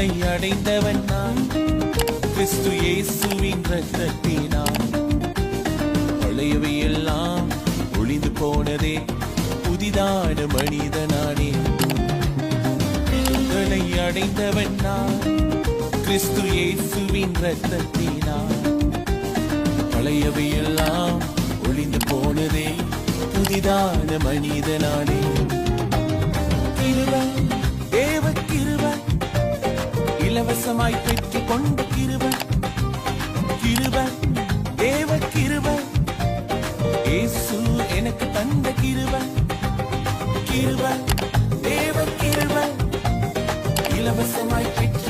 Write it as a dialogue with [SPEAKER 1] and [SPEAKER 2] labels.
[SPEAKER 1] விடுதலை அடைந்தவன் நான், கிறிஸ்து இயேசுவின் இரத்தத்தினால். பழையவை எல்லாம் ஒளிந்து போனதே, புதிதான மனிதனானே. விடுதலை அடைந்தவன் நான், கிறிஸ்து இயேசுவின் இரத்தத்தினால். பழையவை எல்லாம் ஒளிந்து போனதே, புதிதான மனிதனானே. கிருபை, தேவ கிருபை, இலவசமாய் பெற்று கொண்ட கிருபை. கிருபை, தேவ கிருபை, இயேசு எனக்கு தந்த கிருபை. கிருபை, தேவ கிருபை, இலவசமாய் பெற்று